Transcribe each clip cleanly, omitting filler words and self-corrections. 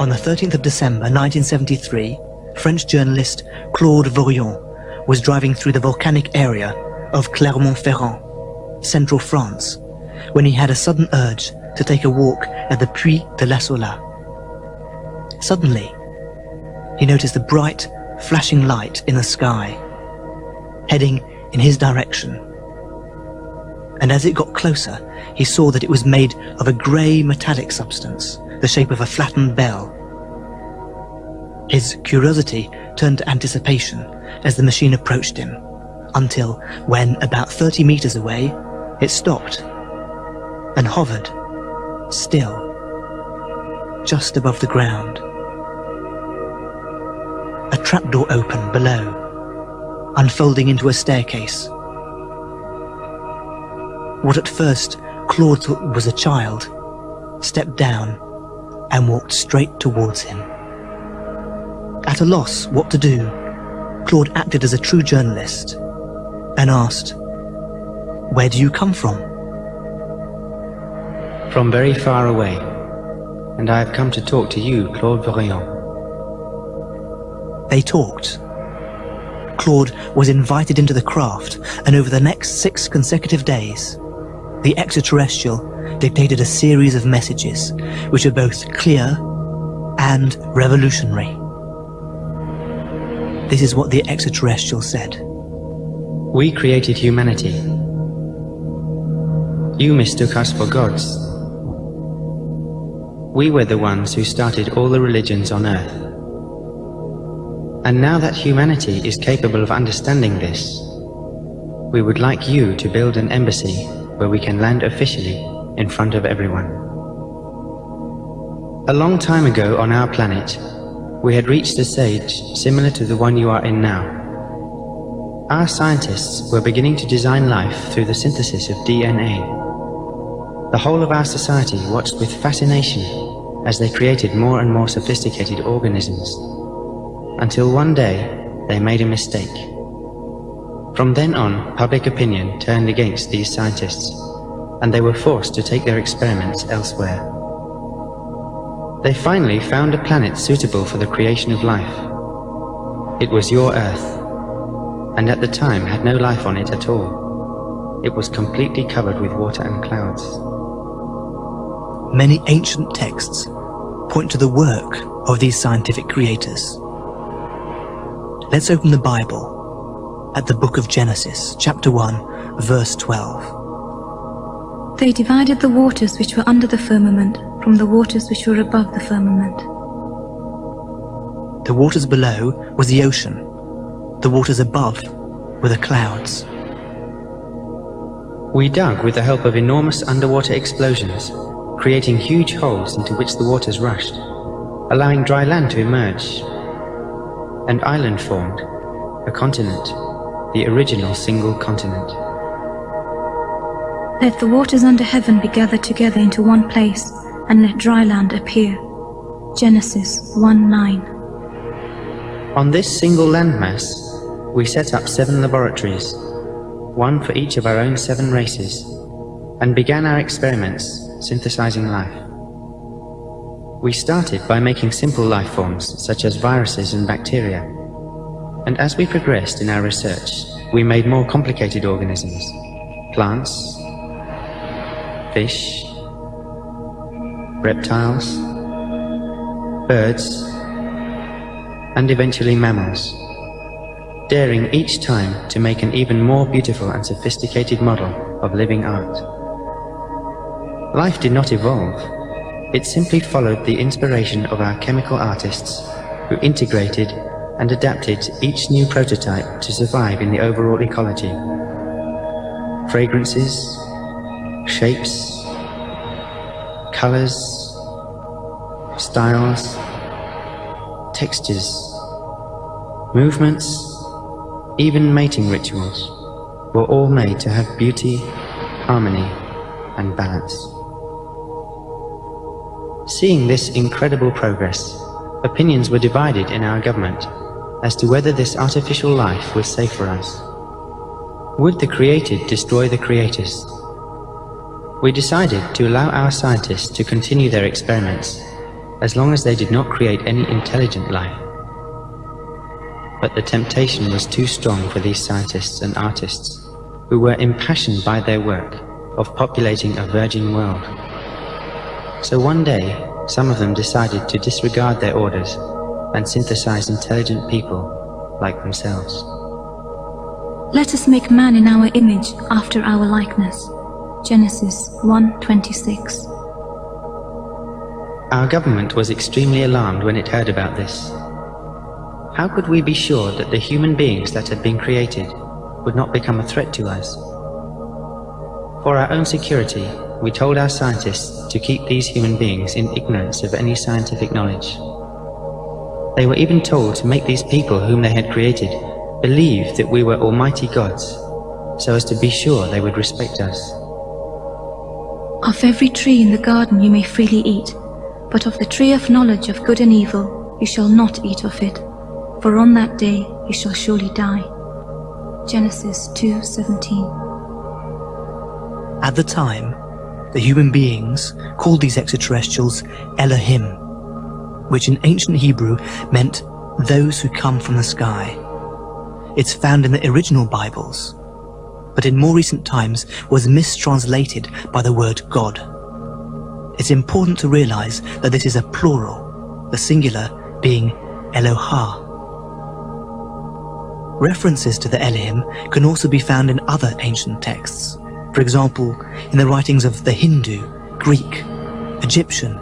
On the 13th of December 1973, French journalist Claude Vorion was driving through the volcanic area of Clermont-Ferrand, central France, when he had a sudden urge to take a walk at the Puy de la Sola. Suddenly, he noticed a bright, flashing light in the sky, heading in his direction. And as it got closer, he saw that it was made of a grey metallic substance, the shape of a flattened bell. His curiosity turned to anticipation as the machine approached him, until when, about 30 meters away, it stopped and hovered, still, just above the ground. A trapdoor opened below, unfolding into a staircase. What at first Claude thought was a child stepped down and walked straight towards him. At a loss what to do, Claude acted as a true journalist and asked, "Where do you come from?" From very far away, and I have come to talk to you, Claude Vorion. They talked. Claude was invited into the craft, and over the next 6 consecutive days, the extraterrestrial dictated a series of messages which are both clear and revolutionary. This is what the extraterrestrial said. We created humanity. You mistook us for gods. We were the ones who started all the religions on Earth. And now that humanity is capable of understanding this, we would like you to build an embassy where we can land officially in front of everyone. A long time ago on our planet, we had reached a stage similar to the one you are in now. Our scientists were beginning to design life through the synthesis of DNA. The whole of our society watched with fascination as they created more and more sophisticated organisms, until one day they made a mistake. From then on, public opinion turned against these scientists, and they were forced to take their experiments elsewhere. They finally found a planet suitable for the creation of life. It was your Earth, and at the time had no life on it at all. It was completely covered with water and clouds. Many ancient texts point to the work of these scientific creators. Let's open the Bible at the book of Genesis, chapter 1, verse 12. They divided the waters which were under the firmament from the waters which were above the firmament. The waters below was the ocean. The waters above were the clouds. We dug with the help of enormous underwater explosions, creating huge holes into which the waters rushed, allowing dry land to emerge. An island formed, a continent, the original single continent. Let the waters under heaven be gathered together into one place, and let dry land appear. Genesis 1:9. On this single landmass, we set up 7 laboratories, one for each of our own 7 races, and began our experiments, synthesizing life. We started by making simple life forms, such as viruses and bacteria. And as we progressed in our research, we made more complicated organisms, plants, fish, reptiles, birds, and eventually mammals, daring each time to make an even more beautiful and sophisticated model of living art. Life did not evolve. It simply followed the inspiration of our chemical artists, who integrated and adapted each new prototype to survive in the overall ecology. Fragrances, shapes, colors, styles, textures, movements, even mating rituals were all made to have beauty, harmony, and balance. Seeing this incredible progress, opinions were divided in our government as to whether this artificial life was safe for us. Would the created destroy the creators? We decided to allow our scientists to continue their experiments, as long as they did not create any intelligent life. But the temptation was too strong for these scientists and artists, who were impassioned by their work of populating a virgin world. So one day, some of them decided to disregard their orders and synthesize intelligent people like themselves. Let us make man in our image, after our likeness. Genesis 1:26. Our government was extremely alarmed when it heard about this. How could we be sure that the human beings that had been created would not become a threat to us? For our own security, we told our scientists to keep these human beings in ignorance of any scientific knowledge. They were even told to make these people whom they had created believe that we were almighty gods, so as to be sure they would respect us. Of every tree in the garden you may freely eat, but of the tree of knowledge of good and evil you shall not eat of it, for on that day you shall surely die. Genesis 2:17. At the time, the human beings called these extraterrestrials Elohim, which in ancient Hebrew meant those who come from the sky. It's found in the original Bibles, but in more recent times was mistranslated by the word God. It's important to realize that this is a plural, the singular being Elohah. References to the Elohim can also be found in other ancient texts. For example, in the writings of the Hindu, Greek, Egyptian,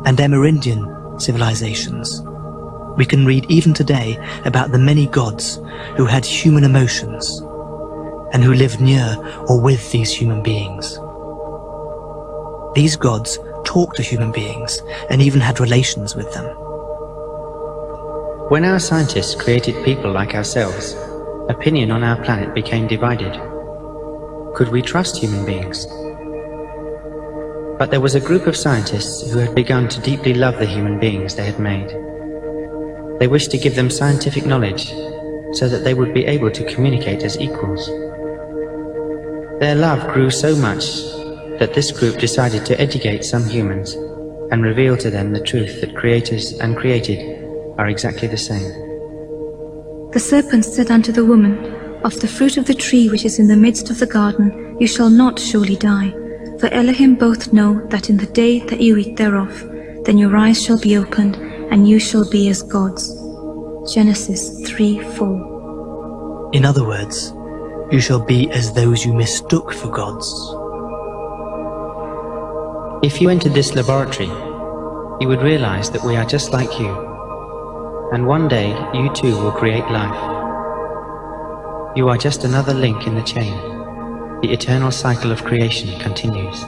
and Amerindian civilizations. We can read even today about the many gods who had human emotions and who lived near or with these human beings. These gods talked to human beings and even had relations with them. When our scientists created people like ourselves, opinion on our planet became divided. Could we trust human beings? But there was a group of scientists who had begun to deeply love the human beings they had made. They wished to give them scientific knowledge so that they would be able to communicate as equals. Their love grew so much that this group decided to educate some humans and reveal to them the truth that creators and created are exactly the same. The serpent said unto the woman, Of the fruit of the tree which is in the midst of the garden you shall not surely die, for Elohim both know that in the day that you eat thereof, then your eyes shall be opened, and you shall be as gods. Genesis 3:4. In other words, you shall be as those you mistook for gods. If you entered this laboratory, you would realize that we are just like you, and one day you too will create life. You are just another link in the chain. The eternal cycle of creation continues.